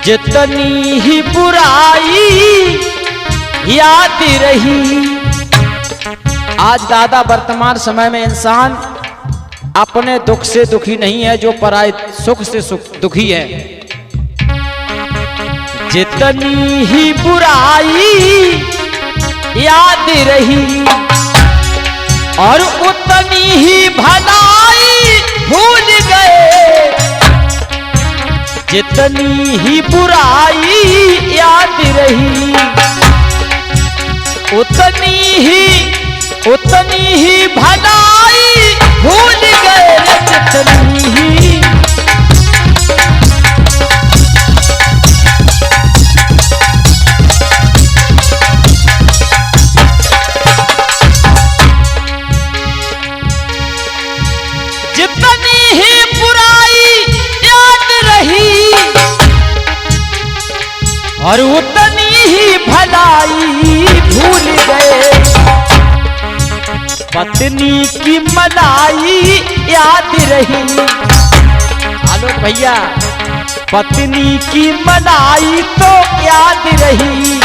जितनी ही बुराई याद रही। आज दादा वर्तमान समय में इंसान अपने दुख से दुखी नहीं है, जो पराये सुख से दुखी है। जितनी ही बुराई याद रही और उतनी ही भलाई भूल गए। जितनी ही बुराई याद रही उतनी ही भलाई भूल गए। जितनी ही और उतनी ही भलाई भूल गए। पत्नी की मलाई याद रही। आलोक भैया, पत्नी की मलाई तो याद रही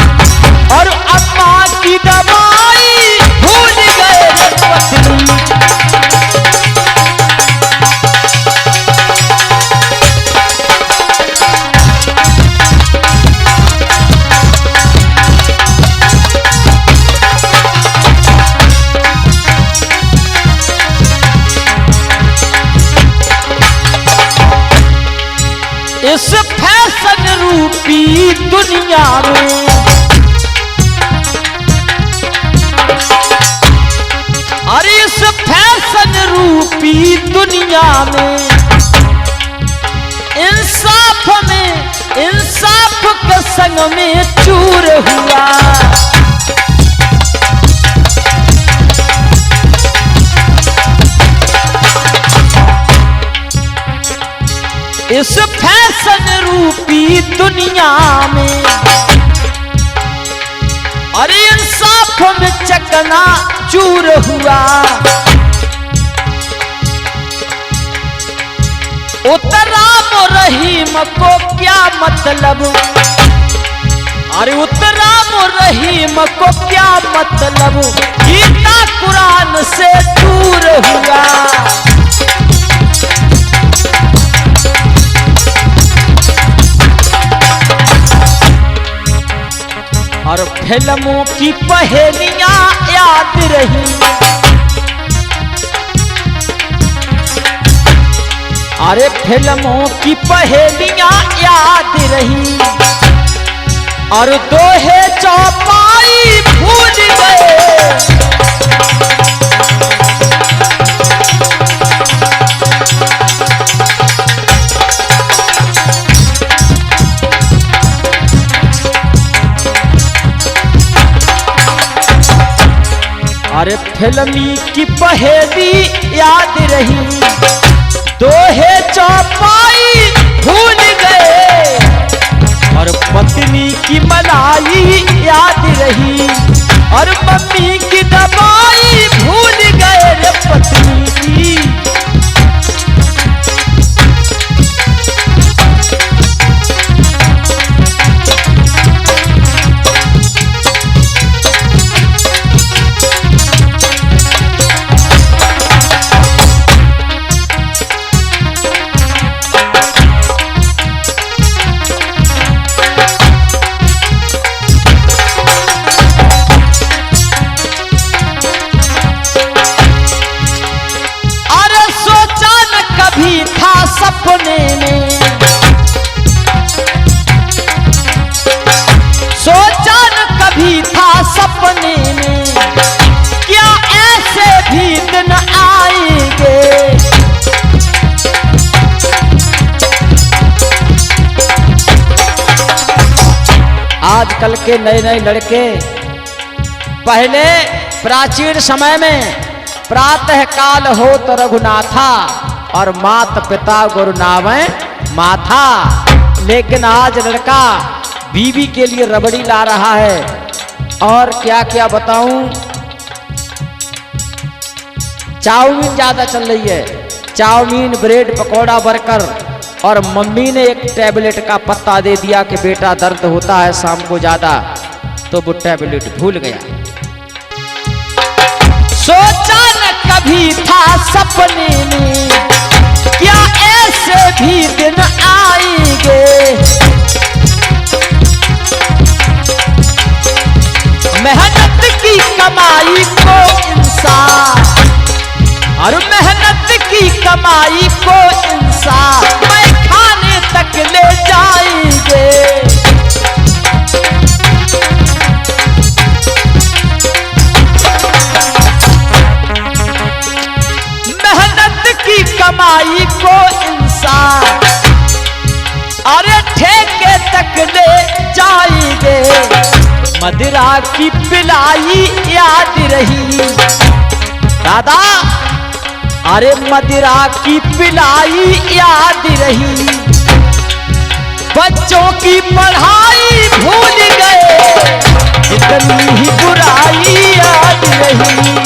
और अम्मा की दवाई भूल गए। पत्नी इस फैशन रूपी दुनिया में अरे इस फैशन रूपी दुनिया में इंसाफ के संग में चूर हुआ। इस फैशन रूपी दुनिया में अरे इंसाफ में चकना चूर हुआ। उतराम रहीम को क्या मतलब, अरे उतराम रहीम को क्या मतलब, गीता कुरान से दूर हुआ। और फिल्मों की पहेलियां याद रही। अरे फिल्मों की पहेलियां याद रही और दोहे चौपाई भूल गए। अरे फिल्मी की पहेली याद रही, दोहे चौपाई भूल गए और पत्नी की मलाई याद रही और मम्मी की दवाई भूल गए। रे पत्नी की सपने में सोचा न कभी था सपने में, क्या ऐसे भी दिन आएंगे। आजकल के नए नए लड़के पहले प्राचीन समय में प्रातः काल हो तो रघुनाथा और माता पिता गुरु नावे माथा, लेकिन आज लड़का बीवी के लिए रबड़ी ला रहा है। और क्या क्या बताऊं, चाउमीन ज्यादा चल रही है। चाउमीन, ब्रेड पकौड़ा, बर्गर, और मम्मी ने एक टैबलेट का पत्ता दे दिया कि बेटा दर्द होता है शाम को ज्यादा, तो वो टैबलेट भूल गया। सोचा न कभी था सपने में क्या ऐसे भी दिन आएंगे, मेहनत की कमाई को इंसान और मेहनत की कमाई को इंसान मैं खाने तक ले जाएंगे। मेहनत की कमाई को इंसान अरे ठेके तक ले जाएंगे। मदिरा की पिलाई याद रही दादा, अरे मदिरा की पिलाई याद रही, बच्चों की पढ़ाई भूल गए, इतनी ही बुराई याद रही।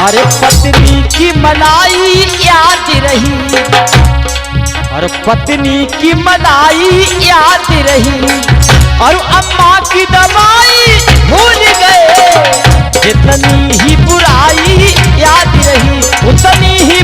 अरे पत्नी की मलाई याद रही, और पत्नी की मलाई याद रही, और अम्मा की दवाई भूल गए, जितनी ही बुराई याद रही उतनी ही